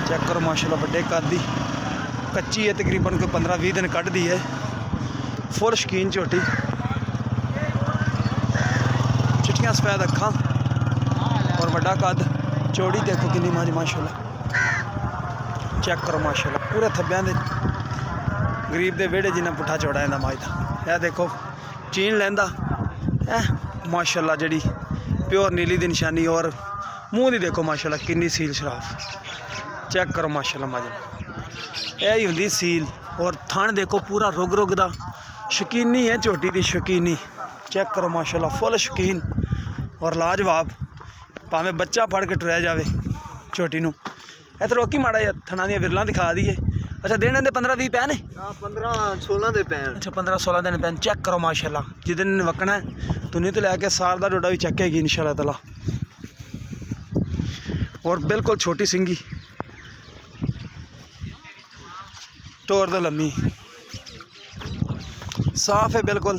check करो माशाल्लाह बड़े कद दी कच्ची है तकरीबन कोई 15-20 दिन कढ़ दी है फुल शकीन झोटी चिट्टियां सफेद अखां और बड़ा कद चौड़ी देखो कितनी मज माशाल्लाह चेक करो माशाल्लाह पूरे थब्बियां दे गरीब दे वेड़े जिन्ना पुट्ठा चौड़ा इहदा मज दा यह देखो चीन लैंदा माशाल्लाह जड़ी प्योर नीली दी निशानी और मूँह दी देखो माशाल्लाह कितनी सील शराफ चेक करो माशाल्लाह मज यही होंदी सील और थन देखो पूरा रुग रुग दा शकीनी है झोटी दी शकीनी चेक करो माशाल्लाह फुल शकीन और लाजवाब भावें बच्चा फड़ के टुरया जाए झोटी नूं इधर रोकी माड़ा जिहा थना दी विरलां दिखा दीए अच्छा दिन दे 15-20 पै ने 15-16 दे पैन अच्छा 15-16 दिन पैन चेक करो माशाल्लाह जिस दिन वकना है तुनी तो लैके साल का डोडा भी चकेगी इंशाल्लाह ताला और बिल्कुल छोटी सिंगी टोर तो लम्मी साफ है बिल्कुल